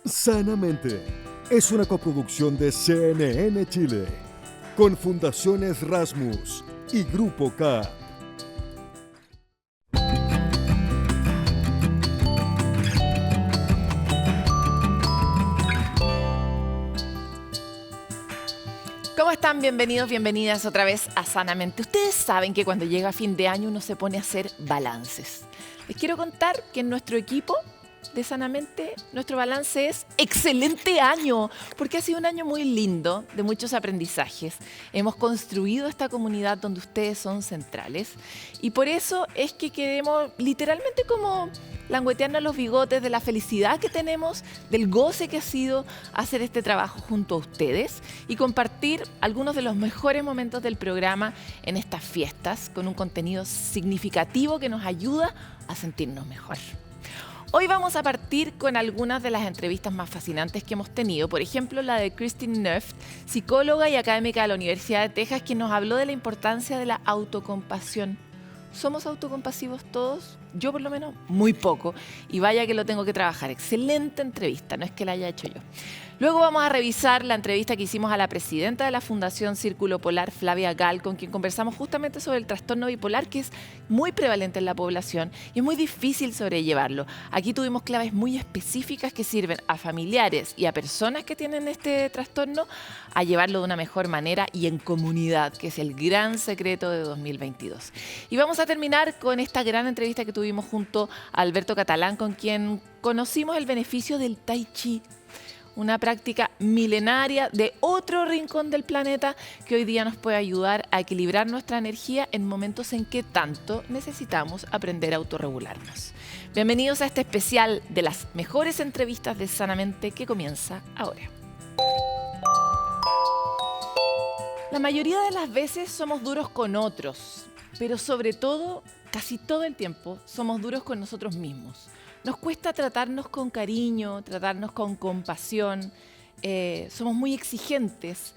Sanamente es una coproducción de CNN Chile con Fundaciones Rasmus y Grupo K. ¿Cómo están? Bienvenidos, bienvenidas otra vez a Sanamente. Ustedes saben que cuando llega fin de año uno se pone a hacer balances. Les quiero contar que en nuestro equipo de Sanamente, nuestro balance es excelente año, porque ha sido un año muy lindo, de muchos aprendizajes. Hemos construido esta comunidad donde ustedes son centrales y por eso es que queremos literalmente como languetearnos los bigotes de la felicidad que tenemos, del goce que ha sido hacer este trabajo junto a ustedes y compartir algunos de los mejores momentos del programa en estas fiestas con un contenido significativo que nos ayuda a sentirnos mejor. Hoy vamos a partir con algunas de las entrevistas más fascinantes que hemos tenido. Por ejemplo, la de Kristin Neff, psicóloga y académica de la Universidad de Texas, quien nos habló de la importancia de la autocompasión. ¿Somos autocompasivos todos? Yo por lo menos muy poco. Y vaya que lo tengo que trabajar. Excelente entrevista, no es que la haya hecho yo. Luego vamos a revisar la entrevista que hicimos a la presidenta de la Fundación Círculo Polar, Flavia Gall, con quien conversamos justamente sobre el trastorno bipolar, que es muy prevalente en la población y es muy difícil sobrellevarlo. Aquí tuvimos claves muy específicas que sirven a familiares y a personas que tienen este trastorno a llevarlo de una mejor manera y en comunidad, que es el gran secreto de 2022. Y vamos a terminar con esta gran entrevista que tuvimos junto a Alberto Catalán, con quien conocimos el beneficio del Tai Chi, una práctica milenaria de otro rincón del planeta que hoy día nos puede ayudar a equilibrar nuestra energía en momentos en que tanto necesitamos aprender a autorregularnos. Bienvenidos a este especial de las mejores entrevistas de Sanamente que comienza ahora. La mayoría de las veces somos duros con otros, pero sobre todo, casi todo el tiempo, somos duros con nosotros mismos. Nos cuesta tratarnos con cariño, tratarnos con compasión, somos muy exigentes,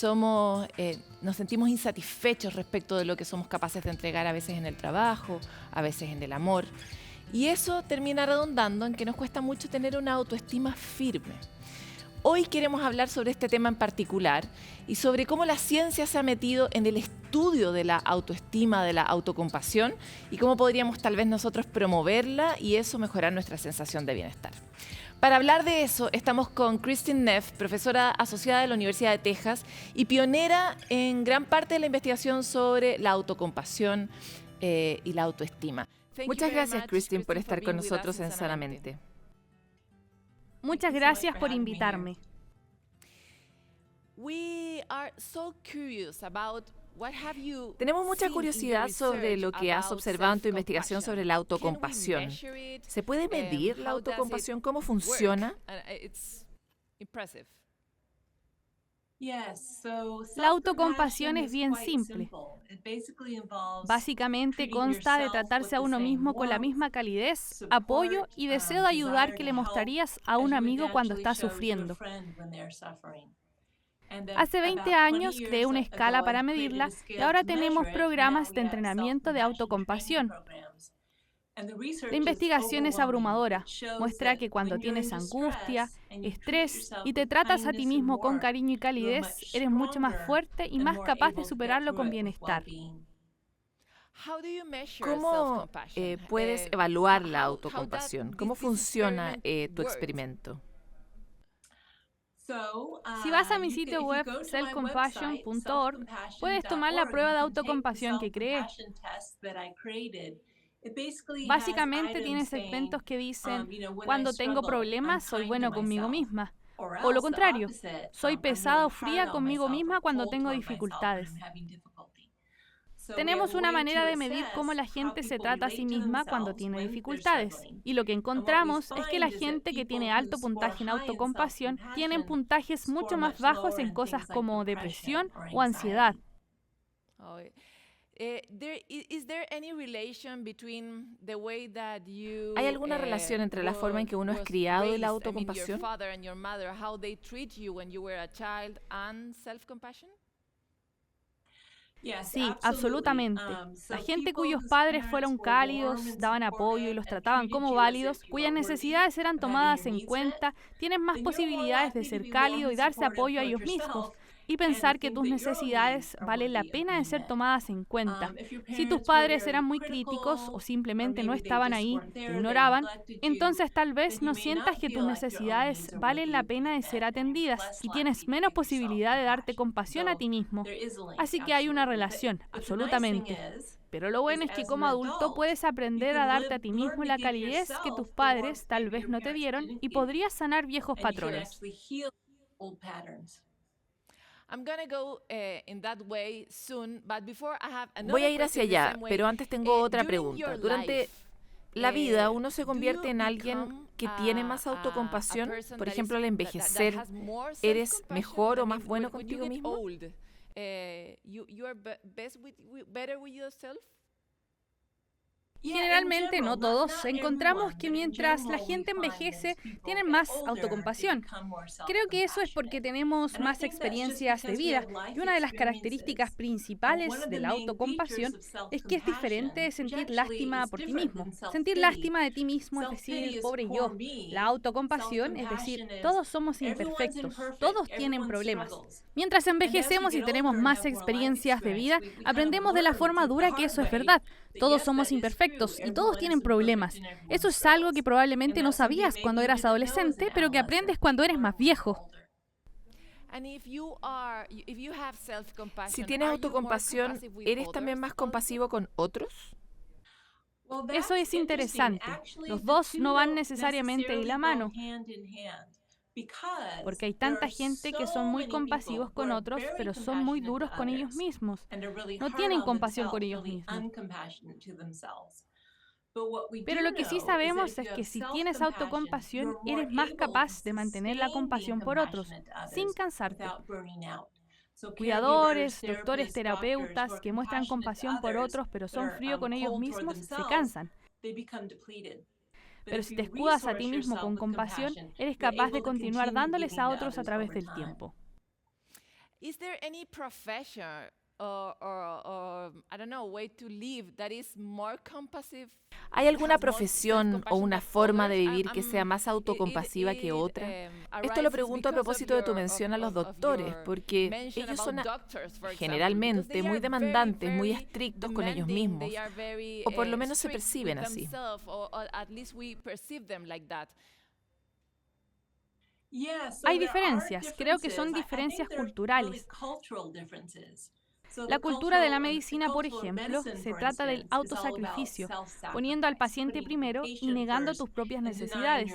nos sentimos insatisfechos respecto de lo que somos capaces de entregar a veces en el trabajo, a veces en el amor. Y eso termina redundando en que nos cuesta mucho tener una autoestima firme. Hoy queremos hablar sobre este tema en particular y sobre cómo la ciencia se ha metido en el estudio de la autoestima, de la autocompasión y cómo podríamos tal vez nosotros promoverla y eso mejorar nuestra sensación de bienestar. Para hablar de eso estamos con Kristin Neff, profesora asociada de la Universidad de Texas y pionera en gran parte de la investigación sobre la autocompasión y la autoestima. Muchas gracias, Kristin, por estar con nosotros en Sanamente. Muchas gracias por invitarme. Tenemos mucha curiosidad sobre lo que has observado en tu investigación sobre la autocompasión. ¿Se puede medir la autocompasión? ¿Cómo funciona? La autocompasión es bien simple. Básicamente consta de tratarse a uno mismo con la misma calidez, apoyo y deseo de ayudar que le mostrarías a un amigo cuando está sufriendo. Hace 20 años creé una escala para medirla y ahora tenemos programas de entrenamiento de autocompasión. La investigación es abrumadora. Muestra que cuando tienes angustia, estrés y te tratas a ti mismo con cariño y calidez, eres mucho más fuerte y más capaz de superarlo con bienestar. ¿Cómo puedes evaluar la autocompasión? ¿Cómo funciona tu experimento? Si vas a mi sitio web selfcompassion.org, puedes tomar la prueba de autocompasión que creé. Básicamente tiene segmentos que dicen, cuando tengo problemas soy bueno conmigo misma. O lo contrario, soy pesada o fría conmigo misma cuando tengo dificultades. Tenemos una manera de medir cómo la gente se trata a sí misma cuando tiene dificultades. Y lo que encontramos es que la gente que tiene alto puntaje en autocompasión tienen puntajes mucho más bajos en cosas como depresión o ansiedad. ¿Hay alguna relación entre la forma en que uno es criado y la autocompasión? Sí, absolutamente. La gente cuyos padres fueron cálidos, daban apoyo y los trataban como válidos, cuyas necesidades eran tomadas en cuenta, tienen más posibilidades de ser cálido y darse apoyo a ellos mismos y pensar que tus necesidades valen la pena de ser tomadas en cuenta. Si tus padres eran muy críticos o simplemente no estaban ahí, te ignoraban, entonces tal vez no sientas que tus necesidades valen la pena de ser atendidas y tienes menos posibilidad de darte compasión a ti mismo. Así que hay una relación, absolutamente. Pero lo bueno es que como adulto puedes aprender a darte a ti mismo la calidez que tus padres tal vez no te dieron y podrías sanar viejos patrones. Voy a ir hacia allá, pero antes tengo otra pregunta. Durante la vida, ¿uno se convierte en alguien que tiene más autocompasión? Por ejemplo, al envejecer, ¿eres mejor o más bueno contigo mismo? Generalmente, no todos, encontramos que mientras la gente envejece, tienen más autocompasión. Creo que eso es porque tenemos más experiencias de vida y una de las características principales de la autocompasión es que es diferente de sentir lástima por ti mismo. Sentir lástima de ti mismo es decir, pobre yo. La autocompasión es decir, todos somos imperfectos, todos tienen problemas. Mientras envejecemos y tenemos más experiencias de vida, aprendemos de la forma dura que eso es verdad. Todos somos imperfectos y todos tienen problemas. Eso es algo que probablemente no sabías cuando eras adolescente, pero que aprendes cuando eres más viejo. Si tienes autocompasión, ¿eres también más compasivo con otros? Eso es interesante. Los dos no van necesariamente de la mano, porque hay tanta gente que son muy compasivos con otros, pero son muy duros con ellos mismos. No tienen compasión con ellos mismos. Pero lo que sí sabemos es que si tienes autocompasión, eres más capaz de mantener la compasión por otros, sin cansarte. Cuidadores, doctores, terapeutas que muestran compasión por otros, pero son fríos con ellos mismos, se cansan. Pero si te escudas a ti mismo con compasión, eres capaz de continuar dándoles a otros a través del tiempo. ¿Hay alguna profesión o una forma de vivir que sea más autocompasiva que otra? Esto lo pregunto a propósito de tu mención a los doctores, porque ellos son generalmente muy demandantes, muy estrictos con ellos mismos, o por lo menos se perciben así. Hay diferencias, creo que son diferencias culturales. La cultura de la medicina, por ejemplo, se trata del autosacrificio, poniendo al paciente primero y negando tus propias necesidades.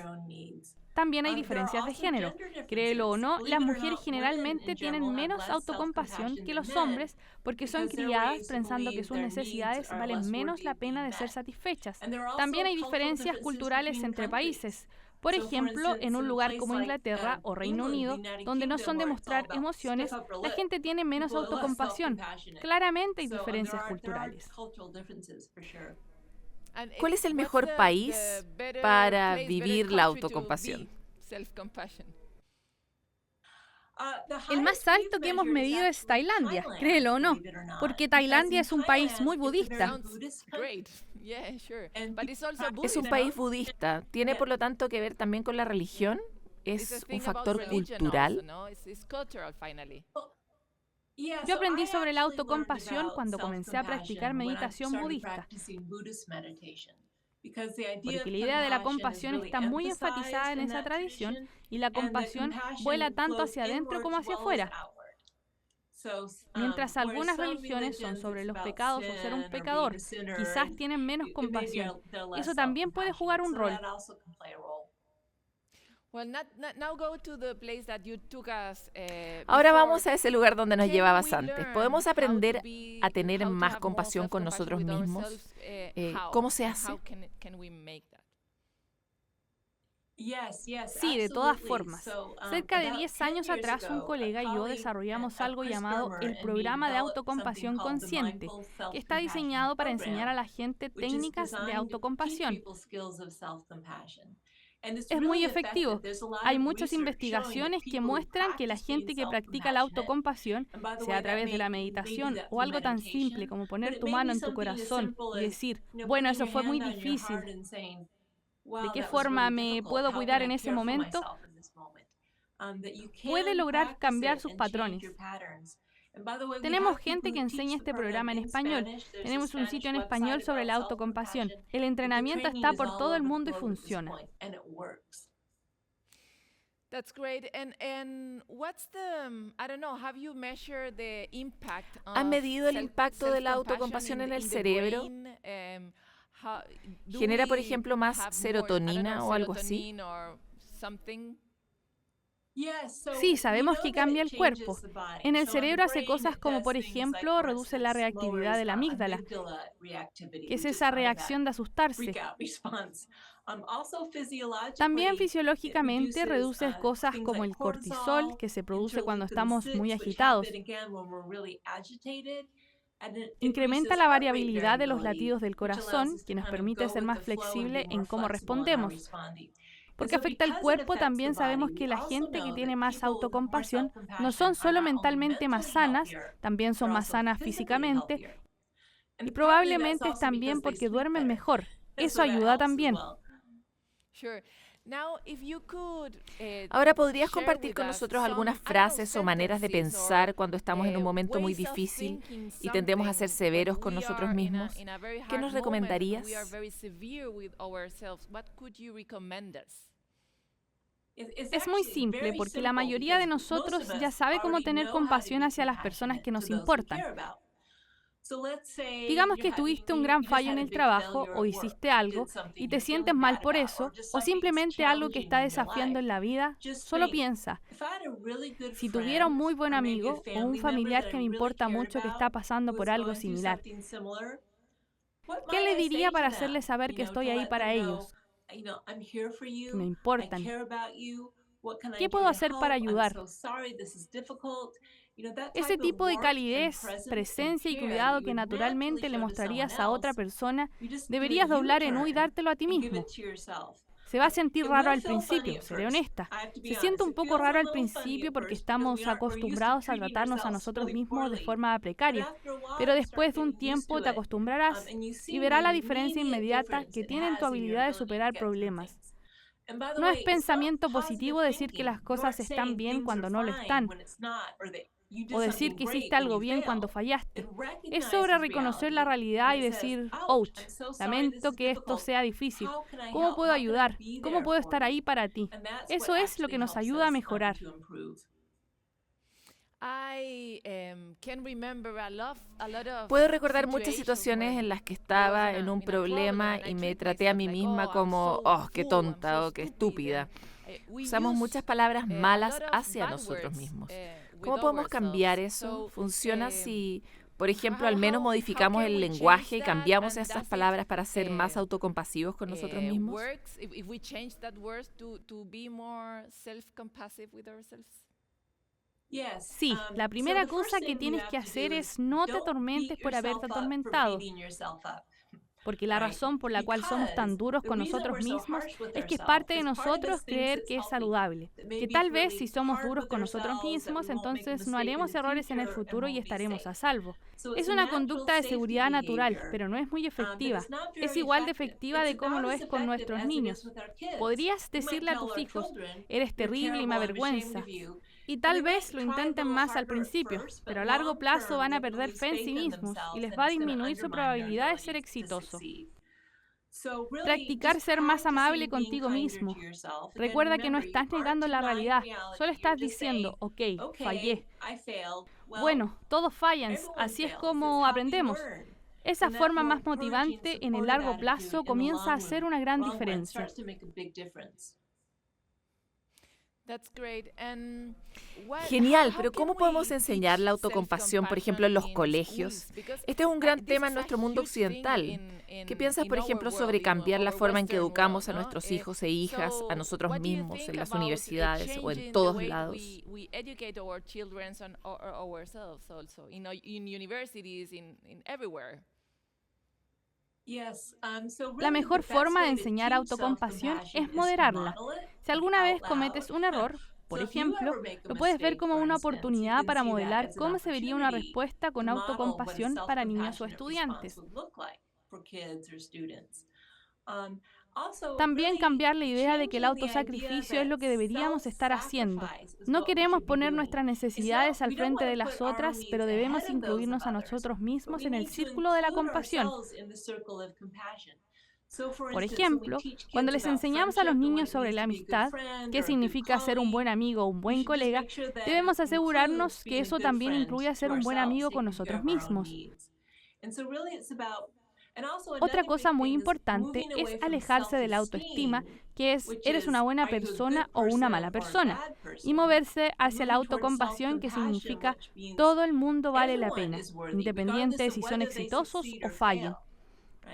También hay diferencias de género. Créelo o no, las mujeres generalmente tienen menos autocompasión que los hombres porque son criadas pensando que sus necesidades valen menos la pena de ser satisfechas. También hay diferencias culturales entre países. Por ejemplo, en un lugar como Inglaterra o Reino Unido, donde no son de mostrar emociones, la gente tiene menos autocompasión. Claramente hay diferencias culturales. ¿Cuál es el mejor país para vivir la autocompasión? El más alto que hemos medido es Tailandia, créelo o no, porque Tailandia es un país muy budista. Es un país budista. ¿Tiene por lo tanto que ver también con la religión? ¿Es un factor cultural? Yo aprendí sobre la autocompasión cuando comencé a practicar meditación budista, porque la idea de la compasión está muy enfatizada en esa tradición y la compasión vuela tanto hacia adentro como hacia afuera. Mientras algunas religiones son sobre los pecados o ser un pecador, quizás tienen menos compasión. Eso también puede jugar un rol. Ahora vamos a ese lugar donde nos llevabas antes. ¿Podemos aprender a tener más compasión con nosotros mismos? ¿Cómo se hace? Sí, de todas formas. Cerca de 10 años atrás, un colega y yo desarrollamos algo llamado el Programa de Autocompasión Consciente, que está diseñado para enseñar a la gente técnicas de autocompasión. Es muy efectivo. Hay muchas investigaciones que muestran que la gente que practica la autocompasión, sea a través de la meditación o algo tan simple como poner tu mano en tu corazón y decir, bueno, eso fue muy difícil, ¿de qué forma me puedo cuidar en ese momento? Puede lograr cambiar sus patrones. Tenemos gente que enseña este programa en español. Tenemos un sitio en español sobre la autocompasión. El entrenamiento está por todo el mundo y funciona. That's great. And what's the, I don't know, have you measured the impact ¿Has medido el impacto de la autocompasión en el cerebro? ¿Genera, por ejemplo, más serotonina o algo así? Sí, sabemos que cambia el cuerpo. En el cerebro hace cosas como, por ejemplo, reduce la reactividad de la amígdala, que es esa reacción de asustarse. También fisiológicamente reduce cosas como el cortisol, que se produce cuando estamos muy agitados. Incrementa la variabilidad de los latidos del corazón, que nos permite ser más flexible en cómo respondemos. Porque afecta al cuerpo, también sabemos que la gente que tiene más autocompasión no son solo mentalmente más sanas, también son más sanas físicamente y probablemente es también porque duermen mejor. Eso ayuda también. Ahora, ¿podrías compartir con nosotros algunas frases o maneras de pensar cuando estamos en un momento muy difícil y tendemos a ser severos con nosotros mismos? ¿Qué nos recomendarías? Es muy simple porque la mayoría de nosotros ya sabe cómo tener compasión hacia las personas que nos importan. Digamos que tuviste un gran fallo en el trabajo o hiciste algo y te sientes mal por eso, o simplemente algo que está desafiando en la vida, solo piensa, si tuviera un muy buen amigo o un familiar que me importa mucho que está pasando por algo similar, ¿qué le diría para hacerle saber que estoy ahí para ellos? Que me importan. ¿Qué puedo hacer para ayudar? Ese tipo de calidez, presencia y cuidado que naturalmente le mostrarías a otra persona, deberías doblar en U y dártelo a ti mismo. Se va a sentir raro al principio, seré honesta. Se siente un poco raro al principio porque estamos acostumbrados a tratarnos a nosotros mismos de forma precaria, pero después de un tiempo te acostumbrarás y verás la diferencia inmediata que tiene en tu habilidad de superar problemas. No es pensamiento positivo decir que las cosas están bien cuando no lo están, o decir que hiciste algo bien cuando fallaste. Es sobre reconocer la realidad y decir, ouch, lamento que esto sea difícil. ¿Cómo puedo ayudar? ¿Cómo puedo estar ahí para ti? Eso es lo que nos ayuda a mejorar. Puedo recordar muchas situaciones en las que estaba en un problema y me traté a mí misma como, oh, qué tonta o qué estúpida. Usamos muchas palabras malas hacia nosotros mismos. ¿Cómo podemos cambiar eso? ¿Funciona si, por ejemplo, al menos modificamos el lenguaje y cambiamos esas palabras para ser más autocompasivos con nosotros mismos? Sí, la primera cosa que tienes que hacer es no te atormentes por haberte atormentado. Porque la razón por la cual somos tan duros con nosotros mismos es que es parte de nosotros creer que es saludable. Que tal vez si somos duros con nosotros mismos, entonces no haremos errores en el futuro y estaremos a salvo. Es una conducta de seguridad natural, pero no es muy efectiva. Es igual de efectiva de cómo lo es con nuestros niños. Podrías decirle a tus hijos, eres terrible y me avergüenza. Y tal vez lo intenten más al principio, pero a largo plazo van a perder fe en sí mismos y les va a disminuir su probabilidad de ser exitoso. Practicar ser más amable contigo mismo. Recuerda que no estás negando la realidad, solo estás diciendo, ok, fallé. Bueno, todos fallan, así es como aprendemos. Esa forma más motivante en el largo plazo comienza a hacer una gran diferencia. Genial, pero ¿cómo podemos enseñar la autocompasión, por ejemplo, en los colegios? Este es un gran tema en nuestro mundo occidental. ¿Qué piensas, por ejemplo, sobre cambiar la forma en que educamos a nuestros hijos e hijas, a nosotros mismos, en las universidades o en todos lados? La mejor forma de enseñar autocompasión es moderarla. Si alguna vez cometes un error, por ejemplo, lo puedes ver como una oportunidad para modelar cómo se vería una respuesta con autocompasión para niños o estudiantes. También cambiar la idea de que el autosacrificio es lo que deberíamos estar haciendo. No queremos poner nuestras necesidades al frente de las otras, pero debemos incluirnos a nosotros mismos en el círculo de la compasión. Por ejemplo, cuando les enseñamos a los niños sobre la amistad, qué significa ser un buen amigo o un buen colega, debemos asegurarnos que eso también incluya ser un buen amigo con nosotros mismos. Otra cosa muy importante es alejarse de la autoestima, que es ¿eres una buena persona o una mala persona? Y moverse hacia la autocompasión, que significa todo el mundo vale la pena, independiente de si son exitosos o fallen.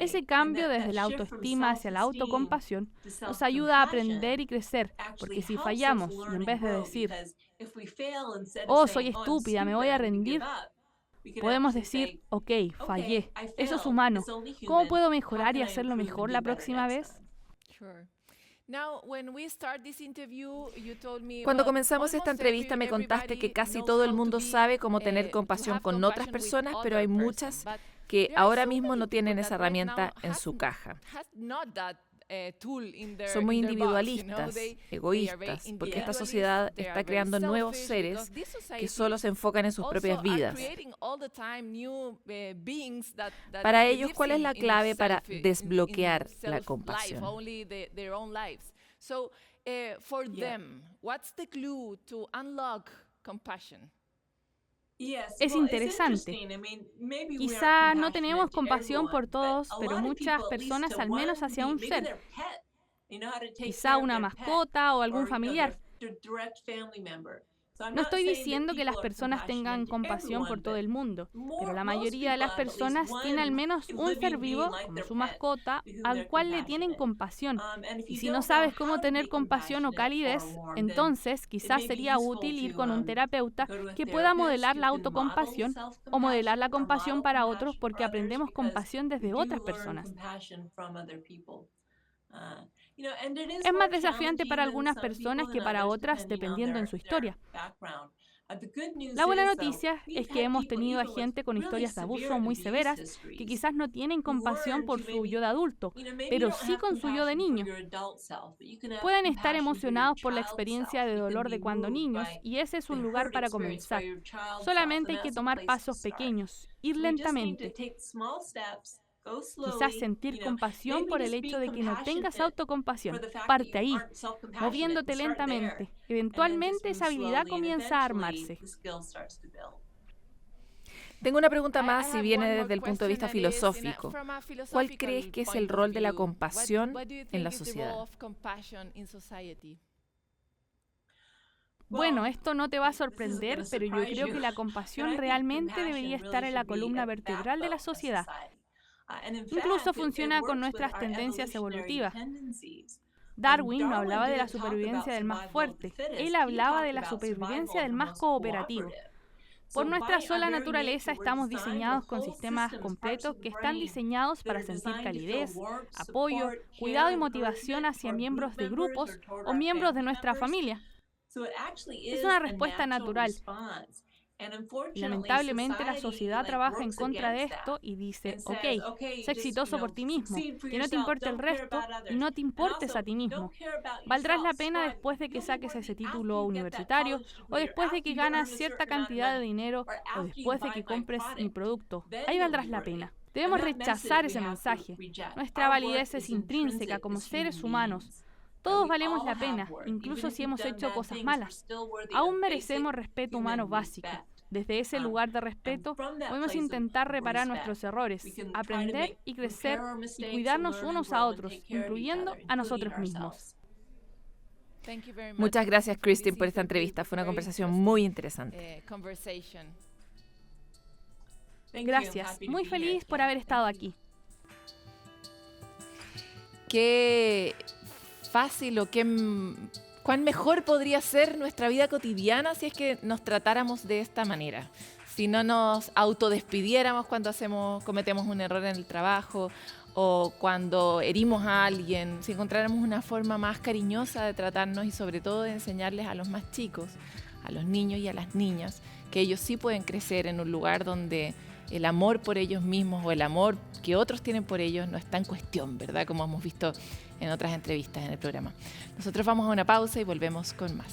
Ese cambio desde la autoestima hacia la autocompasión nos ayuda a aprender y crecer, porque si fallamos y en vez de decir, oh, soy estúpida, me voy a rendir, podemos decir, ok, fallé, eso es humano. ¿Cómo puedo mejorar y hacerlo mejor la próxima vez? Cuando comenzamos esta entrevista me contaste que casi todo el mundo sabe cómo tener compasión con otras personas, pero hay muchas que ahora mismo no tienen esa herramienta en su caja. Son muy individualistas, egoístas, porque esta sociedad está creando nuevos seres que solo se enfocan en sus propias vidas. Para ellos, ¿cuál es la clave para desbloquear la compasión? Es interesante. Quizá no tenemos compasión por todos, pero muchas personas al menos hacia un ser. Quizá una mascota o algún familiar. No estoy diciendo que las personas tengan compasión por todo el mundo, pero la mayoría de las personas tiene al menos un ser vivo, como su mascota, al cual le tienen compasión. Y si no sabes cómo tener compasión o calidez, entonces quizás sería útil ir con un terapeuta que pueda modelar la autocompasión o modelar la compasión para otros, porque aprendemos compasión desde otras personas. Es más desafiante para algunas personas que para otras, dependiendo en su historia. La buena noticia es que hemos tenido a gente con historias de abuso muy severas que quizás no tienen compasión por su yo de adulto, pero sí con su yo de niño. Pueden estar emocionados por la experiencia de dolor de cuando niños, y ese es un lugar para comenzar. Solamente hay que tomar pasos pequeños, ir lentamente. Quizás sentir compasión por el hecho de que no tengas autocompasión. Parte ahí, moviéndote lentamente. Eventualmente esa habilidad comienza a armarse. Tengo una pregunta más y viene desde el punto de vista filosófico. ¿Cuál crees que es el rol de la compasión en la sociedad? Bueno, esto no te va a sorprender, pero yo creo que la compasión realmente debería estar en la columna vertebral de la sociedad. Incluso funciona con nuestras tendencias evolutivas. Darwin no hablaba de la supervivencia del más fuerte, él hablaba de la supervivencia del más cooperativo. Por nuestra sola naturaleza estamos diseñados con sistemas completos que están diseñados para sentir calidez, apoyo, cuidado y motivación hacia miembros de grupos o miembros de nuestra familia. Es una respuesta natural. Lamentablemente la sociedad trabaja en contra de esto y dice, ok, sé exitoso por ti mismo, que no te importe el resto y no te importes a ti mismo. Valdrás la pena después de que saques ese título universitario o después de que ganas cierta cantidad de dinero o después de que compres mi producto. Ahí valdrás la pena. Debemos rechazar ese mensaje. Nuestra validez es intrínseca como seres humanos. Todos valemos la pena, incluso si hemos hecho cosas malas. Aún merecemos respeto humano básico. Desde ese lugar de respeto, podemos intentar reparar nuestros errores, aprender y crecer y cuidarnos unos a otros, incluyendo a nosotros mismos. Muchas gracias, Christine, por esta entrevista. Fue una conversación muy interesante. Gracias. Muy feliz por haber estado aquí. Qué fácil o cuán mejor podría ser nuestra vida cotidiana si es que nos tratáramos de esta manera. Si no nos autodespidiéramos cuando cometemos un error en el trabajo, o cuando herimos a alguien, si encontráramos una forma más cariñosa de tratarnos y sobre todo de enseñarles a los más chicos, a los niños y a las niñas, que ellos sí pueden crecer en un lugar donde el amor por ellos mismos o el amor que otros tienen por ellos no está en cuestión, ¿verdad? Como hemos visto en otras entrevistas en el programa. Nosotros vamos a una pausa y volvemos con más.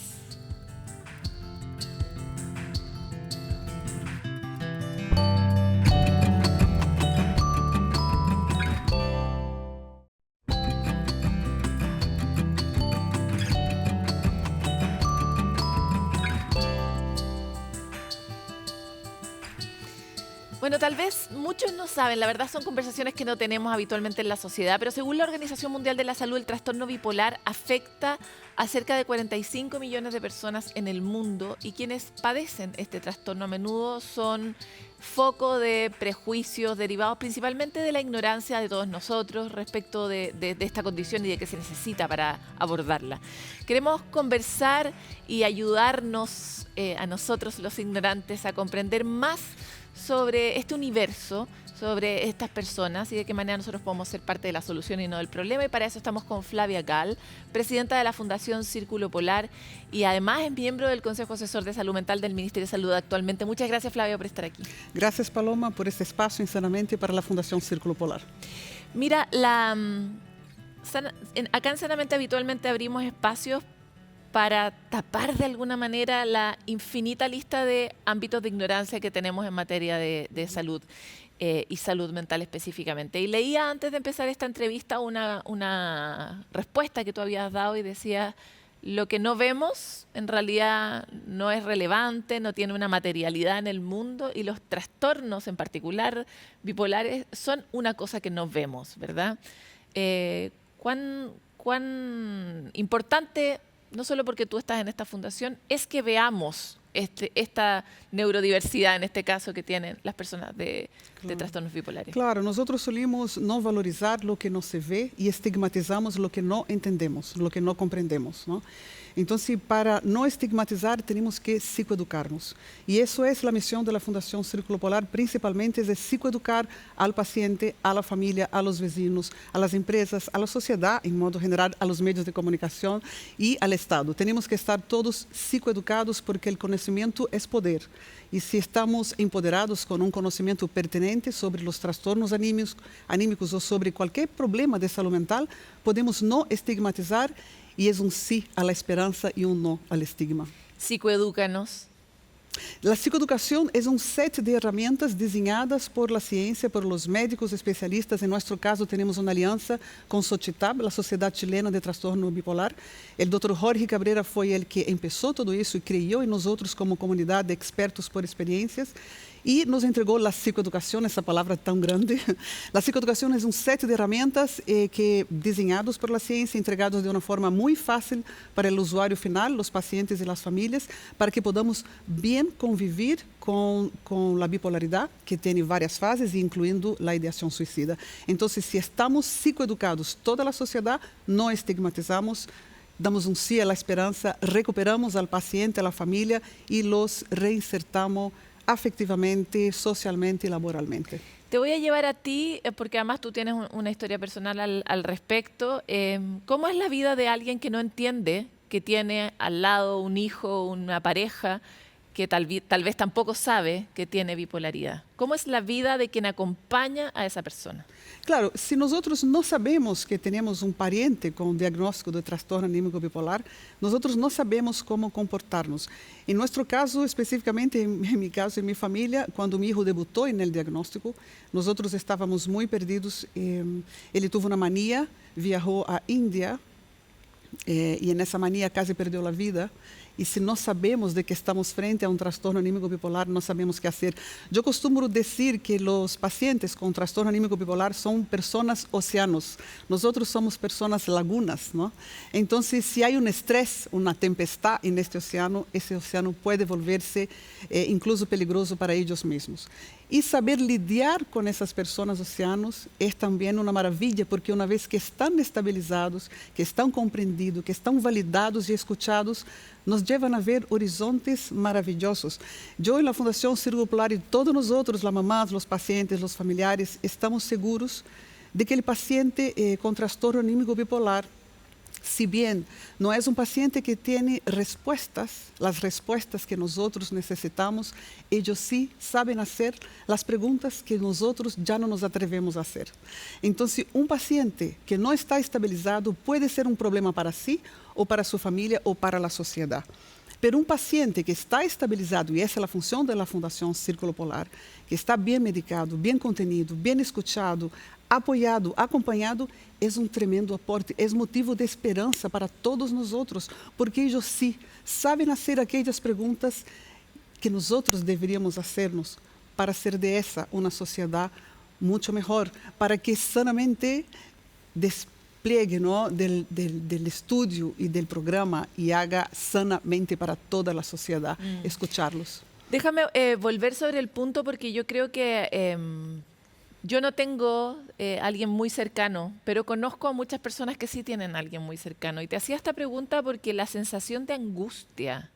Bueno, tal vez muchos no saben, la verdad son conversaciones que no tenemos habitualmente en la sociedad, pero según la Organización Mundial de la Salud, el trastorno bipolar afecta a cerca de 45 millones de personas en el mundo y quienes padecen este trastorno a menudo son foco de prejuicios derivados principalmente de la ignorancia de todos nosotros respecto de esta condición y de qué se necesita para abordarla. Queremos conversar y ayudarnos a nosotros los ignorantes a comprender más sobre este universo, sobre estas personas y de qué manera nosotros podemos ser parte de la solución y no del problema. Y para eso estamos con Flavia Gall, presidenta de la Fundación Círculo Polar y además es miembro del Consejo Asesor de Salud Mental del Ministerio de Salud actualmente. Muchas gracias, Flavia, por estar aquí. Gracias, Paloma, por este espacio en Sanamente para la Fundación Círculo Polar. Mira, acá en Sanamente habitualmente abrimos espacios para tapar de alguna manera la infinita lista de ámbitos de ignorancia que tenemos en materia de salud y salud mental específicamente. Y leía antes de empezar esta entrevista una respuesta que tú habías dado y decía, lo que no vemos en realidad no es relevante, no tiene una materialidad en el mundo y los trastornos en particular bipolares son una cosa que no vemos, ¿verdad? ¿Cuán importante, no solo porque tú estás en esta fundación, es que veamos esta neurodiversidad, en este caso, que tienen las personas de trastornos bipolares? Claro, nosotros solimos no valorizar lo que no se ve y estigmatizamos lo que no entendemos, lo que no comprendemos, ¿no? Entonces, para no estigmatizar, tenemos que psicoeducarnos. Y eso es la misión de la Fundación Círculo Polar, principalmente es de psicoeducar al paciente, a la familia, a los vecinos, a las empresas, a la sociedad, en modo general, a los medios de comunicación y al Estado. Tenemos que estar todos psicoeducados porque el conocimiento es poder. Y si estamos empoderados con un conocimiento pertinente sobre los trastornos anímicos o sobre cualquier problema de salud mental, podemos no estigmatizar y es un sí a la esperanza y un no al estigma. Psicoedúcanos. La psicoeducación es un set de herramientas diseñadas por la ciencia, por los médicos especialistas. En nuestro caso tenemos una alianza con Sochitab, la Sociedad Chilena de Trastorno Bipolar. El doctor Jorge Cabrera fue el que empezó todo eso y creyó en nosotros como comunidad de expertos por experiencias y nos entregó la psicoeducación, esa palabra tan grande. La psicoeducación es un set de herramientas diseñados por la ciencia, entregados de una forma muy fácil para el usuario final, los pacientes y las familias, para que podamos bien convivir con la bipolaridad, que tiene varias fases, incluyendo la ideación suicida. Entonces, si estamos psicoeducados, toda la sociedad, no estigmatizamos, damos un sí a la esperanza, recuperamos al paciente, a la familia y los reinsertamos afectivamente, socialmente y laboralmente. Te voy a llevar a ti, porque además tú tienes una historia personal al respecto. ¿Cómo es la vida de alguien que no entiende que tiene al lado un hijo, una pareja, que tal vez tampoco sabe que tiene bipolaridad? ¿Cómo es la vida de quien acompaña a esa persona? Claro, si nosotros no sabemos que tenemos un pariente con diagnóstico de trastorno anímico bipolar, nosotros no sabemos cómo comportarnos. En nuestro caso, específicamente en mi caso, en mi familia, cuando mi hijo debutó en el diagnóstico, nosotros estábamos muy perdidos. Él tuvo una manía, viajó a India y en esa manía casi perdió la vida. Y si no sabemos de que estamos frente a un trastorno anímico bipolar, no sabemos qué hacer. Yo costumbro decir que los pacientes con trastorno anímico bipolar son personas océanos. Nosotros somos personas lagunas, ¿no? Entonces, si hay un estrés, una tempestad en este océano, ese océano puede volverse incluso peligroso para ellos mismos. Y saber lidiar con esas personas océanos es también una maravilla, porque una vez que están estabilizados, que están comprendidos, que están validados y escuchados, nos llevan a ver horizontes maravillosos. Yo en la Fundación Círculo Polar y todos nosotros, las mamás, los pacientes, los familiares, estamos seguros de que el paciente con trastorno anímico bipolar, si bien no es un paciente que tiene respuestas, las respuestas que nosotros necesitamos, ellos sí saben hacer las preguntas que nosotros ya no nos atrevemos a hacer. Entonces, un paciente que no está estabilizado puede ser un problema para sí o para su familia o para la sociedad. Pero un paciente que está estabilizado, y esa es la función de la Fundación Círculo Polar, que está bien medicado, bien contenido, bien escuchado, apoiado, acompanhado, é um tremendo aporte, é motivo de esperança para todos nós outros, porque eles sim sabem fazer aquelas perguntas que nós outros deveríamos fazer-nos para ser de essa uma sociedade muito melhor, para que sanamente despliegue, ¿no?, del estudio y del programa y haga sanamente para toda la sociedad escucharlos. Déjame volver sobre el punto porque yo creo que yo no tengo alguien muy cercano, pero conozco a muchas personas que sí tienen a alguien muy cercano. Y te hacía esta pregunta porque la sensación de angustia,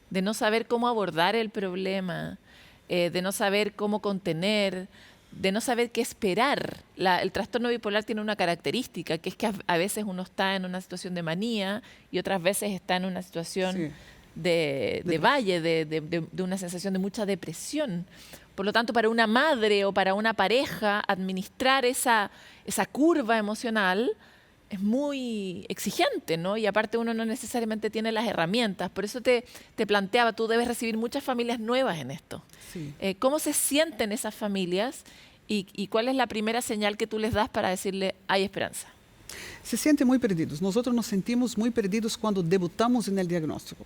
de no saber cómo abordar el problema, de no saber cómo contener, de no saber qué esperar. El trastorno bipolar tiene una característica, que es que a veces uno está en una situación de manía y otras veces está en una situación de valle, de una sensación de mucha depresión. Por lo tanto, para una madre o para una pareja, administrar esa curva emocional es muy exigente, ¿no? Y aparte uno no necesariamente tiene las herramientas. Por eso te planteaba, tú debes recibir muchas familias nuevas en esto. Sí. ¿Cómo se sienten esas familias y cuál es la primera señal que tú les das para decirle hay esperanza? Se sienten muy perdidos. Nosotros nos sentimos muy perdidos cuando debutamos en el diagnóstico.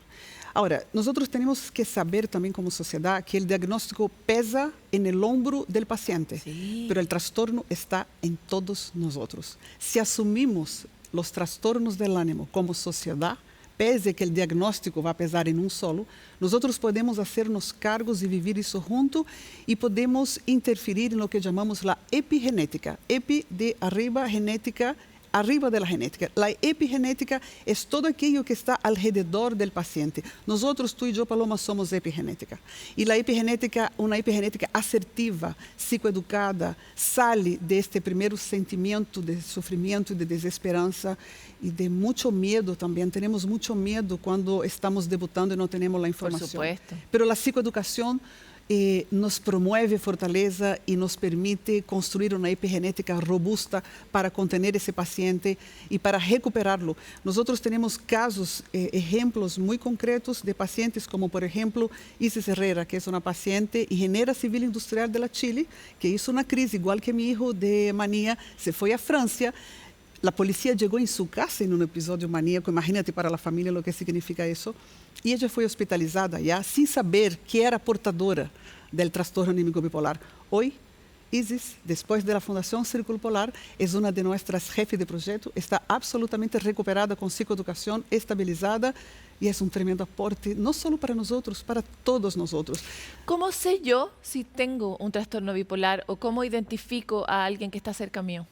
Ahora, nosotros tenemos que saber también como sociedad que el diagnóstico pesa en el hombro del paciente, pero el trastorno está en todos nosotros. Si asumimos los trastornos del ánimo como sociedad, pese que el diagnóstico va a pesar en un solo, nosotros podemos hacernos cargos y vivir eso junto y podemos interferir en lo que llamamos la epigenética. Epi de arriba, genética, arriba de la genética. La epigenética es todo aquello que está alrededor del paciente. Nosotros, tú y yo, Paloma, somos epigenética. Y la epigenética, una epigenética asertiva, psicoeducada, sale de este primer sentimiento de sufrimiento y de desesperanza y de mucho miedo también. Tenemos mucho miedo cuando estamos debutando y no tenemos la información. Por supuesto. Pero la psicoeducación nos promueve fortaleza y nos permite construir una epigenética robusta para contener ese paciente y para recuperarlo. Nosotros tenemos casos, ejemplos muy concretos de pacientes como, por ejemplo, Isis Herrera, que es una paciente ingeniera civil industrial de la Chile, que hizo una crisis, igual que mi hijo de manía, se fue a Francia. La policía llegó en su casa en un episodio maníaco, imagínate para la familia lo que significa eso, y ella fue hospitalizada ya sin saber que era portadora del trastorno anímico bipolar. Hoy, Isis, después de la Fundación Círculo Polar, es una de nuestras jefes de proyecto, está absolutamente recuperada con psicoeducación, estabilizada, y es un tremendo aporte, no solo para nosotros, para todos nosotros. ¿Cómo sé yo si tengo un trastorno bipolar o cómo identifico a alguien que está cerca mío?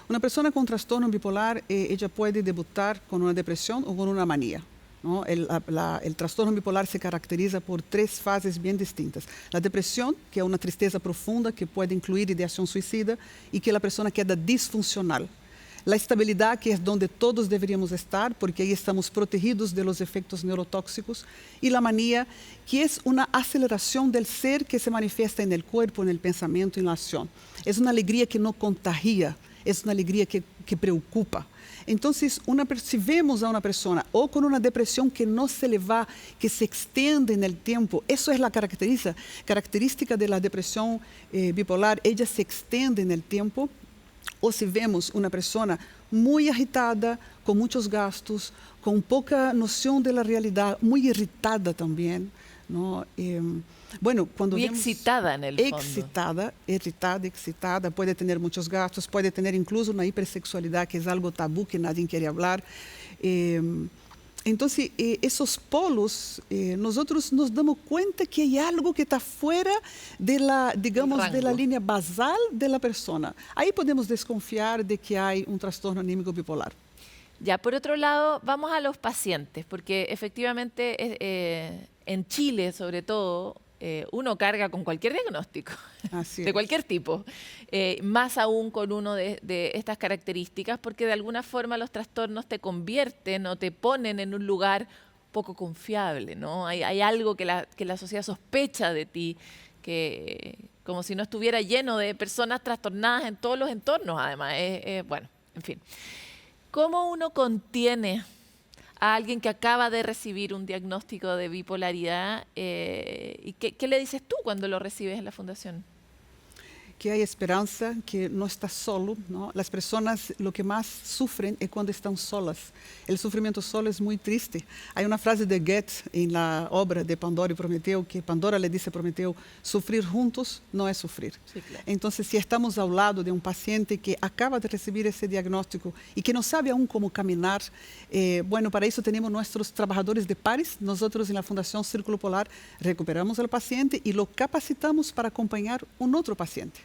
Una persona con trastorno bipolar, ella puede debutar con una depresión o con una manía, ¿no? El trastorno bipolar se caracteriza por 3 fases bien distintas. La depresión, que es una tristeza profunda que puede incluir ideación suicida y que la persona queda disfuncional. La estabilidad, que es donde todos deberíamos estar, porque ahí estamos protegidos de los efectos neurotóxicos. Y la manía, que es una aceleración del ser que se manifiesta en el cuerpo, en el pensamiento, en la acción. Es una alegría que no contagia, es una alegría que preocupa. Entonces, si vemos a una persona o con una depresión que no se le va, que se extiende en el tiempo, eso es la característica de la depresión bipolar, ella se extiende en el tiempo. O si vemos una persona muy agitada, con muchos gastos, con poca noción de la realidad, muy irritada también, ¿no? Bueno, cuando muy excitada en el fondo. Excitada, irritada, excitada, puede tener muchos gastos, puede tener incluso una hipersexualidad, que es algo tabú que nadie quiere hablar. Entonces, esos polos, nosotros nos damos cuenta que hay algo que está fuera de la, digamos, de la línea basal de la persona. Ahí podemos desconfiar de que hay un trastorno anímico bipolar. Ya, por otro lado, vamos a los pacientes, porque efectivamente en Chile, sobre todo, uno carga con cualquier diagnóstico, Así de es. cualquier tipo, más aún con uno de estas características, porque de alguna forma los trastornos te convierten o te ponen en un lugar poco confiable, ¿no? Hay algo que la sociedad sospecha de ti, que como si no estuviera lleno de personas trastornadas en todos los entornos, además. Bueno, en fin. ¿Cómo uno contiene a alguien que acaba de recibir un diagnóstico de bipolaridad? ¿Y qué le dices tú cuando lo recibes en la fundación? Que hay esperanza, que no está solo, ¿no? Las personas lo que más sufren es cuando están solas. El sufrimiento solo es muy triste. Hay una frase de Goethe en la obra de Pandora y Prometeo, que Pandora le dice a Prometeo, sufrir juntos no es sufrir. Sí, claro. Entonces, si estamos al lado de un paciente que acaba de recibir ese diagnóstico y que no sabe aún cómo caminar, bueno, para eso tenemos nuestros trabajadores de pares. Nosotros en la Fundación Círculo Polar recuperamos al paciente y lo capacitamos para acompañar un otro paciente,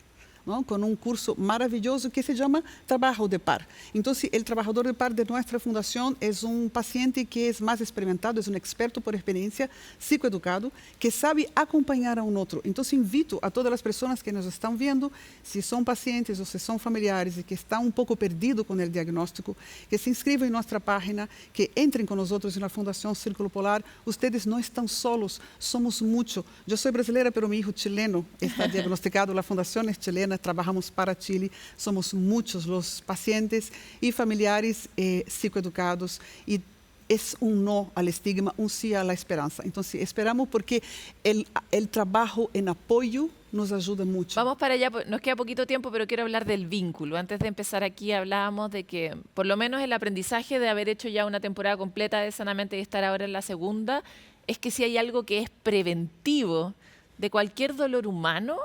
¿no? Con un curso maravilloso que se llama Trabajo de Par. Entonces, el trabajador de par de nuestra fundación es un paciente que es más experimentado, es un experto por experiencia, psicoeducado, que sabe acompañar a un otro. Entonces, invito a todas las personas que nos están viendo, si son pacientes o si son familiares y que están un poco perdidos con el diagnóstico, que se inscriban en nuestra página, que entren con nosotros en la Fundación Círculo Polar. Ustedes no están solos, somos mucho. Yo soy brasileña, pero mi hijo chileno está diagnosticado, la fundación es chilena, trabajamos para Chile, somos muchos los pacientes y familiares psicoeducados y es un no al estigma, un sí a la esperanza. Entonces, esperamos porque el trabajo en apoyo nos ayuda mucho. Vamos para allá, nos queda poquito tiempo, pero quiero hablar del vínculo. Antes de empezar aquí hablábamos de que, por lo menos el aprendizaje de haber hecho ya una temporada completa de Sanamente y estar ahora en la segunda, es que si hay algo que es preventivo de cualquier dolor humano,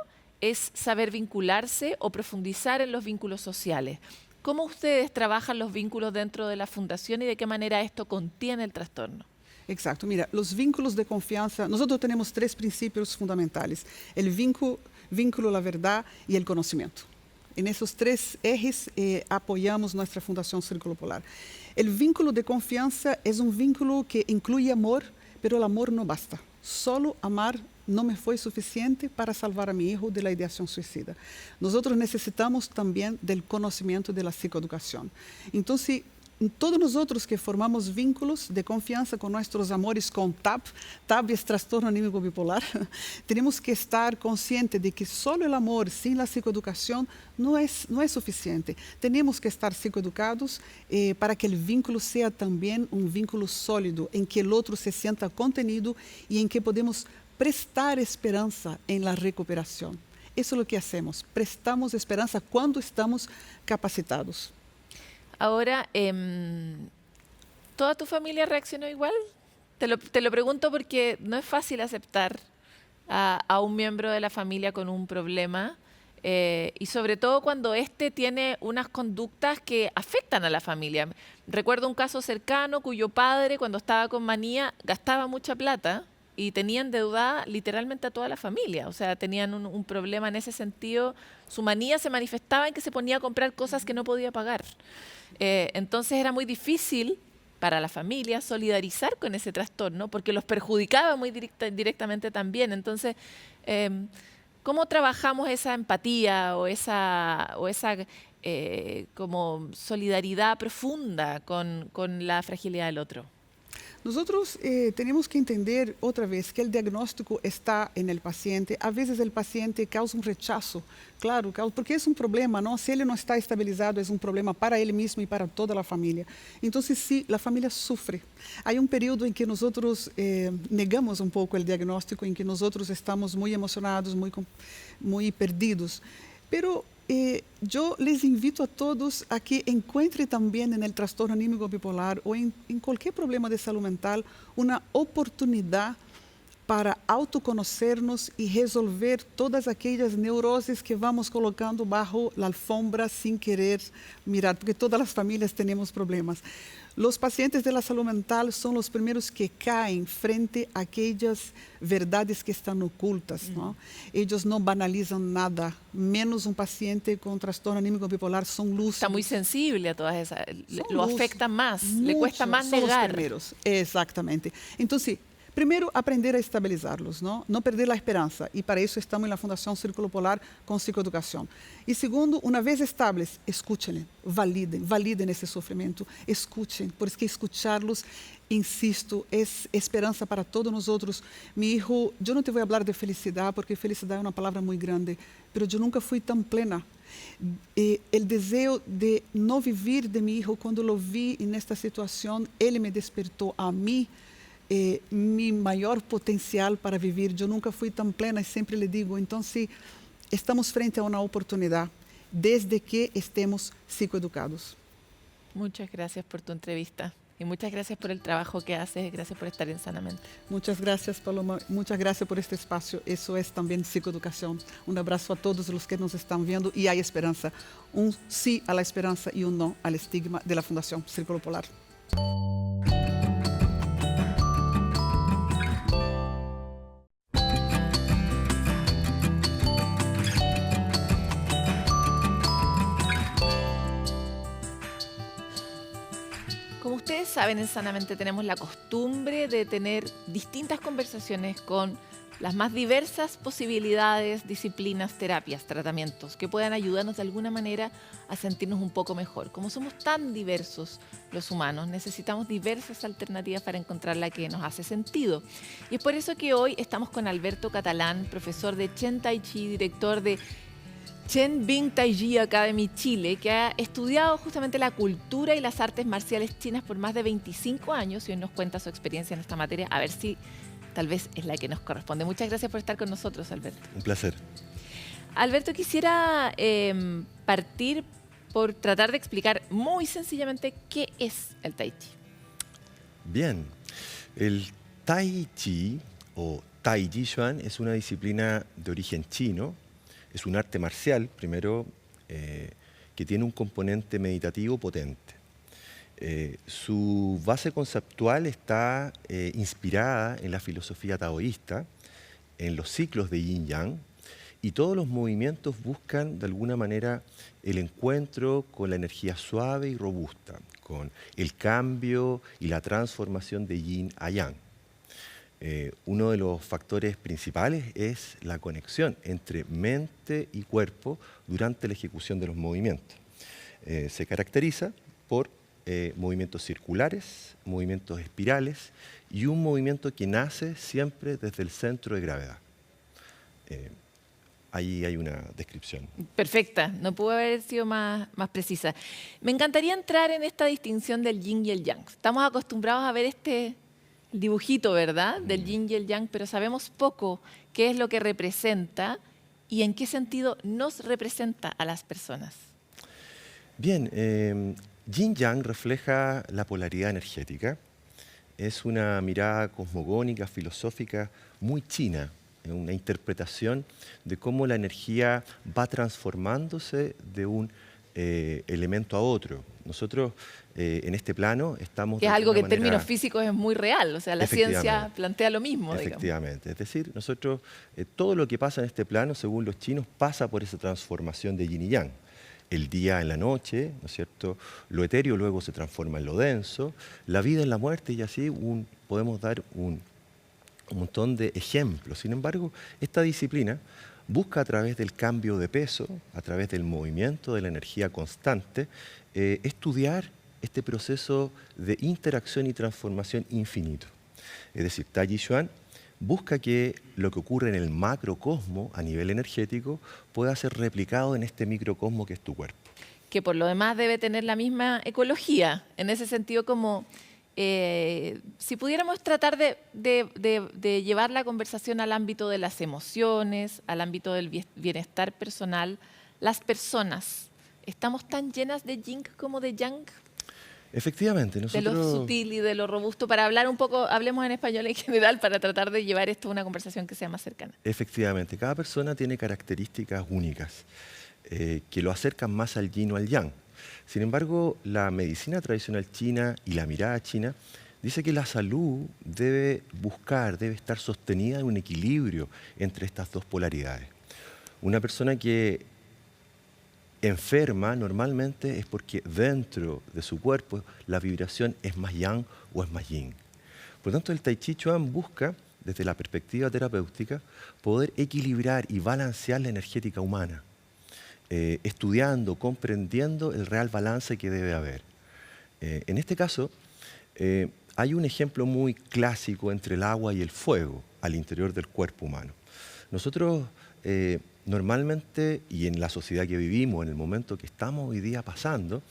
es saber vincularse o profundizar en los vínculos sociales. ¿Cómo ustedes trabajan los vínculos dentro de la fundación y de qué manera esto contiene el trastorno? Exacto. Mira, los vínculos de confianza, nosotros tenemos 3 principios fundamentales. El vínculo, la verdad y el conocimiento. En esos 3 ejes apoyamos nuestra Fundación Círculo Polar. El vínculo de confianza es un vínculo que incluye amor, pero el amor no basta. Solo amar no me fue suficiente para salvar a mi hijo de la ideación suicida. Nosotros necesitamos también del conocimiento de la psicoeducación. Entonces, todos nosotros que formamos vínculos de confianza con nuestros amores con TAB es trastorno anímico bipolar, tenemos que estar conscientes de que solo el amor sin la psicoeducación no es suficiente. Tenemos que estar psicoeducados para que el vínculo sea también un vínculo sólido, en que el otro se sienta contenido y en que podemos prestar esperanza en la recuperación. Eso es lo que hacemos, prestamos esperanza cuando estamos capacitados. Ahora, ¿toda tu familia reaccionó igual? Te lo pregunto porque no es fácil aceptar a un miembro de la familia con un problema y sobre todo cuando éste tiene unas conductas que afectan a la familia. Recuerdo un caso cercano cuyo padre, cuando estaba con manía, gastaba mucha plata y tenían endeudada literalmente a toda la familia. O sea, tenían un problema en ese sentido. Su manía se manifestaba en que se ponía a comprar cosas que no podía pagar. Entonces era muy difícil para la familia solidarizar con ese trastorno porque los perjudicaba muy directamente también. Entonces, ¿cómo trabajamos esa empatía o esa como solidaridad profunda con la fragilidad del otro? Nosotros tenemos que entender otra vez que el diagnóstico está en el paciente. A veces el paciente causa un rechazo, claro, porque es un problema, ¿no? Si él no está estabilizado, es un problema para él mismo y para toda la familia. Entonces, sí, la familia sufre. Hay un periodo en que nosotros negamos un poco el diagnóstico, en que nosotros estamos muy emocionados, muy perdidos. Pero yo les invito a todos a que encuentren también en el trastorno anímico bipolar o en cualquier problema de salud mental una oportunidad para autoconocernos y resolver todas aquellas neuroses que vamos colocando bajo la alfombra sin querer mirar, porque todas las familias tenemos problemas. Los pacientes de la salud mental son los primeros que caen frente a aquellas verdades que están ocultas, ¿no? Ellos no banalizan nada, menos un paciente con trastorno anímico bipolar, son lúcidos. Está muy sensible a todas esas, lo afecta más, mucho, le cuesta más son negar. Los primeros, exactamente. Entonces, Primeiro, aprender a estabilizá-los, não perder a esperança. E para isso estamos na Fundação Círculo Polar com psicoeducação. E segundo, uma vez estáveis, escutem, validem esse sofrimento, escutem, porque escuchá-los, insisto, é esperança para todos nós outros. Mi hijo, eu não te vou falar de felicidade, porque felicidade é uma palavra muito grande, mas eu nunca fui tão plena. O desejo de não viver de mi hijo, quando lo vi nesta situação, ele me despertou a mim, mi maior potencial para viver. Eu nunca fui tão plena e sempre lhe digo, então, se estamos frente a uma oportunidade, desde que estemos psicoeducados. Muchas gracias por tu entrevista y muchas gracias por el trabajo que haces. Gracias por estar en Sanamente. Muchas gracias, Paloma. Muchas gracias por este espaço. Isso é também psicoeducação. Um abraço a todos os que nos estão vendo e há esperança. Sí a la esperança e no al estigma de la Fundación Círculo Polar. Como ustedes saben, en Sanamente tenemos la costumbre de tener distintas conversaciones con las más diversas posibilidades, disciplinas, terapias, tratamientos que puedan ayudarnos de alguna manera a sentirnos un poco mejor. Como somos tan diversos los humanos, necesitamos diversas alternativas para encontrar la que nos hace sentido. Y es por eso que hoy estamos con Alberto Catalán, profesor de Chen Tai Chi, director de Chen Bing Taiji Academy Chile, que ha estudiado justamente la cultura y las artes marciales chinas por más de 25 años y hoy nos cuenta su experiencia en esta materia, a ver si tal vez es la que nos corresponde. Muchas gracias por estar con nosotros, Alberto. Un placer. Alberto, quisiera partir por tratar de explicar muy sencillamente qué es el Tai Chi. Bien, el Tai Chi o Tai Chi Chuan es una disciplina de origen chino. Es un arte marcial, primero, que tiene un componente meditativo potente. Su base conceptual está inspirada en la filosofía taoísta, en los ciclos de yin-yang, y todos los movimientos buscan, de alguna manera, el encuentro con la energía suave y robusta, con el cambio y la transformación de yin a yang. Uno de los factores principales es la conexión entre mente y cuerpo durante la ejecución de los movimientos. Se caracteriza por movimientos circulares, movimientos espirales y un movimiento que nace siempre desde el centro de gravedad. Ahí hay una descripción. Perfecta, no pudo haber sido más precisa. Me encantaría entrar en esta distinción del yin y el yang. Estamos acostumbrados a ver este dibujito, ¿verdad?, del yin y el yang, pero sabemos poco qué es lo que representa y en qué sentido nos representa a las personas. Bien, yin-yang refleja la polaridad energética. Es una mirada cosmogónica, filosófica, muy china, una interpretación de cómo la energía va transformándose de un elemento a otro. Nosotros en este plano estamos... Que es algo que en términos físicos es muy real, o sea, la ciencia plantea lo mismo. Efectivamente, digamos. Es decir, nosotros, todo lo que pasa en este plano, según los chinos, pasa por esa transformación de yin y yang. El día en la noche, ¿no es cierto? Lo etéreo luego se transforma en lo denso, la vida en la muerte y así podemos dar un montón de ejemplos. Sin embargo, esta disciplina busca a través del cambio de peso, a través del movimiento, de la energía constante, estudiar este proceso de interacción y transformación infinito. Es decir, Tai Chi Chuan busca que lo que ocurre en el macrocosmo a nivel energético pueda ser replicado en este microcosmo que es tu cuerpo. Que por lo demás debe tener la misma ecología, en ese sentido como... si pudiéramos tratar de llevar la conversación al ámbito de las emociones, al ámbito del bienestar personal, las personas, ¿estamos tan llenas de yin como de yang? Efectivamente. Nosotros, de lo sutil y de lo robusto, para hablar un poco, hablemos en español en general, para tratar de llevar esto a una conversación que sea más cercana. Efectivamente, cada persona tiene características únicas que lo acercan más al yin o al yang. Sin embargo, la medicina tradicional china y la mirada china dice que la salud debe estar sostenida en un equilibrio entre estas dos polaridades. Una persona que enferma normalmente es porque dentro de su cuerpo la vibración es más yang o es más yin. Por lo tanto, el Tai Chi Chuan busca, desde la perspectiva terapéutica, poder equilibrar y balancear la energética humana, estudiando, comprendiendo el real balance que debe haber. En este caso, hay un ejemplo muy clásico entre el agua y el fuego al interior del cuerpo humano. Nosotros normalmente, y en la sociedad que vivimos, en el momento que estamos hoy día pasando,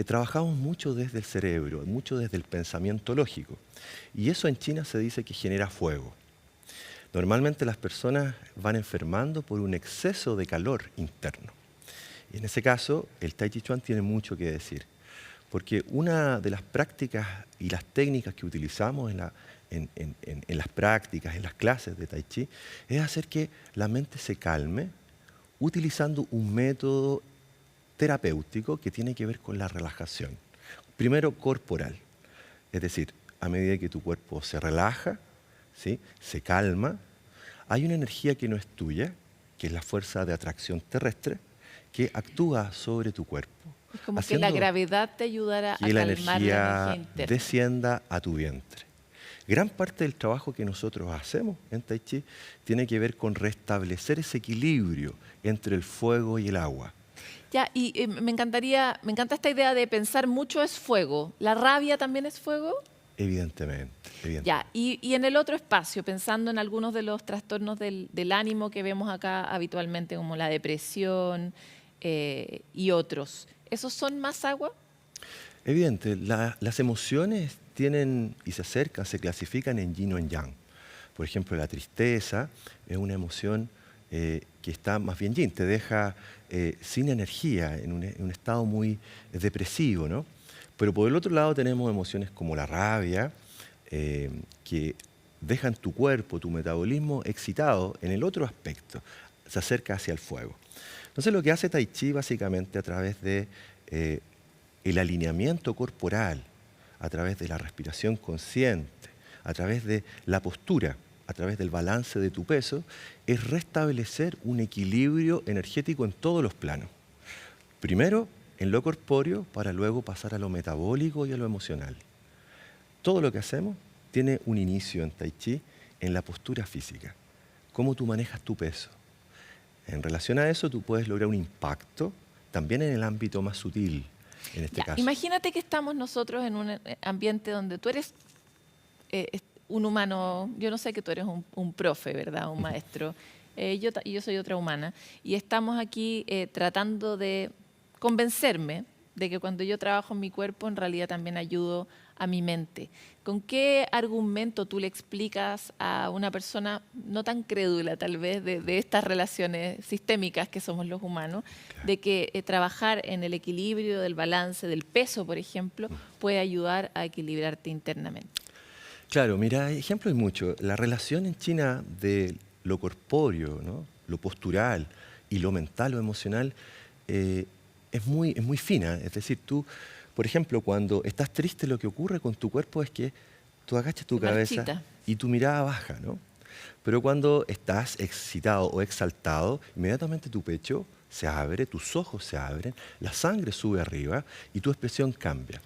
trabajamos mucho desde el cerebro, mucho desde el pensamiento lógico. Y eso en China se dice que genera fuego. Normalmente las personas van enfermando por un exceso de calor interno. Y en ese caso, el Tai Chi Chuan tiene mucho que decir. Porque una de las prácticas y las técnicas que utilizamos en las prácticas, en las clases de Tai Chi, es hacer que la mente se calme utilizando un método terapéutico que tiene que ver con la relajación. Primero, corporal. Es decir, a medida que tu cuerpo se relaja, ¿sí?, se calma, hay una energía que no es tuya, que es la fuerza de atracción terrestre, que actúa sobre tu cuerpo. Es como que la gravedad te ayudara a calmar la energía interna. Descienda a tu vientre. Gran parte del trabajo que nosotros hacemos en Tai Chi tiene que ver con restablecer ese equilibrio entre el fuego y el agua. Ya, y me encanta esta idea de pensar mucho es fuego. ¿La rabia también es fuego? Evidentemente. Ya, y en el otro espacio, pensando en algunos de los trastornos del ánimo que vemos acá habitualmente, como la depresión y otros, ¿esos son más agua? Evidente, las emociones tienen y se acercan, se clasifican en yin o en yang. Por ejemplo, la tristeza es una emoción que está más bien yin, te deja sin energía, en un estado muy depresivo, ¿no? Pero por el otro lado tenemos emociones como la rabia, que dejan tu cuerpo, tu metabolismo excitado en el otro aspecto, se acerca hacia el fuego. Entonces lo que hace Tai Chi básicamente a través de el alineamiento corporal, a través de la respiración consciente, a través de la postura, a través del balance de tu peso, es restablecer un equilibrio energético en todos los planos. Primero en lo corpóreo, para luego pasar a lo metabólico y a lo emocional. Todo lo que hacemos tiene un inicio en Tai Chi en la postura física. Cómo tú manejas tu peso. En relación a eso, tú puedes lograr un impacto también en el ámbito más sutil, en este caso. Imagínate que estamos nosotros en un ambiente donde tú eres un humano, yo no sé que tú eres un profe, ¿verdad? Un maestro. Yo soy otra humana. Y estamos aquí tratando de convencerme de que cuando yo trabajo en mi cuerpo, en realidad también ayudo a mi mente. ¿Con qué argumento tú le explicas a una persona no tan crédula, tal vez, de estas relaciones sistémicas que somos los humanos, claro, de que trabajar en el equilibrio del balance del peso, por ejemplo, puede ayudar a equilibrarte internamente? Claro, mira, ejemplos hay muchos. La relación en China de lo corpóreo, ¿no?, lo postural y lo mental o emocional es muy fina. Es decir, tú, por ejemplo, cuando estás triste, lo que ocurre con tu cuerpo es que tú agachas tu cabeza y tu mirada baja, ¿no? Pero cuando estás excitado o exaltado, inmediatamente tu pecho se abre, tus ojos se abren, la sangre sube arriba y tu expresión cambia.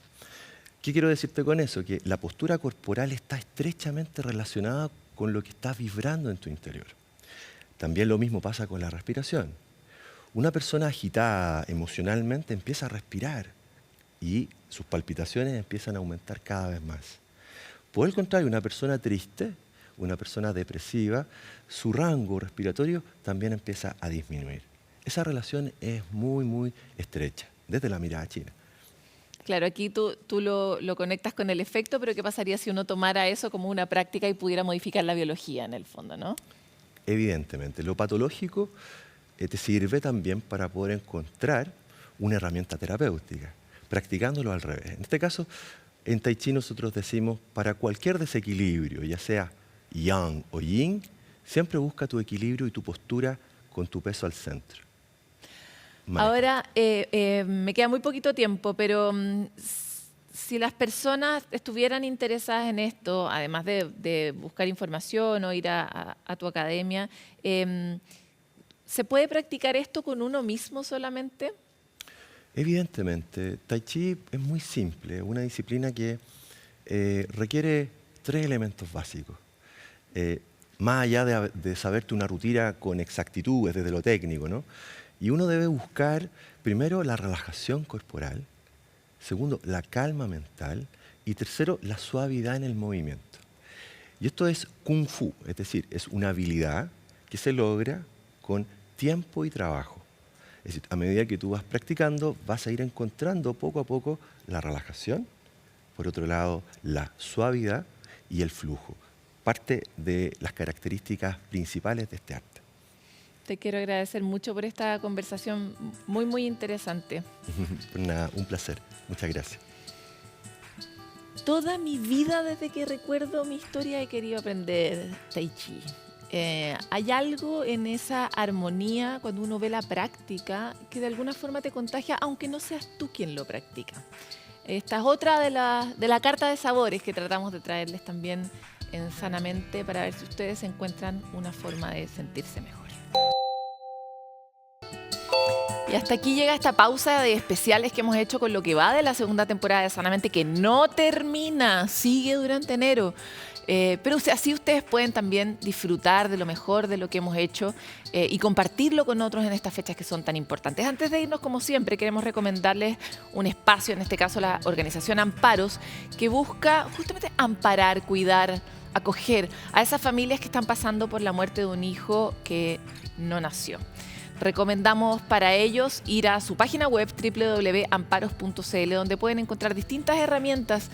¿Qué quiero decirte con eso? Que la postura corporal está estrechamente relacionada con lo que está vibrando en tu interior. También lo mismo pasa con la respiración. Una persona agitada emocionalmente empieza a respirar y sus palpitaciones empiezan a aumentar cada vez más. Por el contrario, una persona triste, una persona depresiva, su rango respiratorio también empieza a disminuir. Esa relación es muy estrecha, desde la mirada china. Claro, aquí tú lo conectas con el efecto, pero ¿qué pasaría si uno tomara eso como una práctica y pudiera modificar la biología en el fondo, no? Evidentemente, lo patológico te sirve también para poder encontrar una herramienta terapéutica, practicándolo al revés. En este caso, en Tai Chi nosotros decimos, para cualquier desequilibrio, ya sea yang o yin, siempre busca tu equilibrio y tu postura con tu peso al centro. Ahora, me queda muy poquito tiempo, pero si las personas estuvieran interesadas en esto, además de buscar información o ir a tu academia, ¿se puede practicar esto con uno mismo solamente? Evidentemente. Tai Chi es muy simple, una disciplina que requiere 3 elementos básicos. Más allá de saberte una rutina con exactitud, desde lo técnico, ¿no? Y uno debe buscar, primero, la relajación corporal, segundo, la calma mental, y tercero, la suavidad en el movimiento. Y esto es Kung Fu, es decir, es una habilidad que se logra con tiempo y trabajo. Es decir, a medida que tú vas practicando, vas a ir encontrando poco a poco la relajación, por otro lado, la suavidad y el flujo. Parte de las características principales de este arte. Te quiero agradecer mucho por esta conversación muy, muy interesante. Nada, un placer. Muchas gracias. Toda mi vida, desde que recuerdo mi historia, he querido aprender Tai Chi. Hay algo en esa armonía cuando uno ve la práctica que de alguna forma te contagia, aunque no seas tú quien lo practica. Esta es otra de la carta de sabores que tratamos de traerles también en Sanamente para ver si ustedes encuentran una forma de sentirse mejor. Y hasta aquí llega esta pausa de especiales que hemos hecho con lo que va de la segunda temporada de Sanamente, que no termina, sigue durante enero. Pero así ustedes pueden también disfrutar de lo mejor de lo que hemos hecho y compartirlo con otros en estas fechas que son tan importantes. Antes de irnos, como siempre, queremos recomendarles un espacio, en este caso la organización Amparos, que busca justamente amparar, cuidar, acoger a esas familias que están pasando por la muerte de un hijo que no nació. Recomendamos para ellos ir a su página web www.amparos.cl, donde pueden encontrar distintas herramientas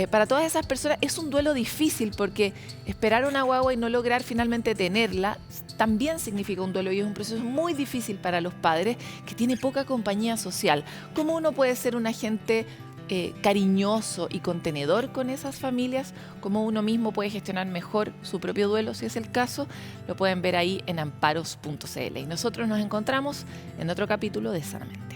para todas esas personas. Es un duelo difícil porque esperar una guagua y no lograr finalmente tenerla también significa un duelo y es un proceso muy difícil para los padres que tiene poca compañía social. ¿Cómo uno puede ser un agente cariñoso y contenedor con esas familias? Cómo uno mismo puede gestionar mejor su propio duelo, si es el caso, lo pueden ver ahí en amparos.cl. Y nosotros nos encontramos en otro capítulo de Sanamente.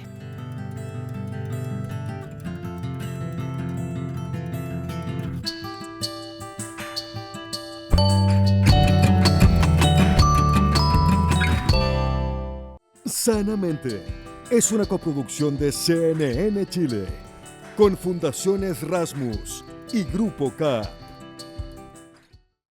Sanamente es una coproducción de CNN Chile con Fundaciones Rasmus y Grupo K.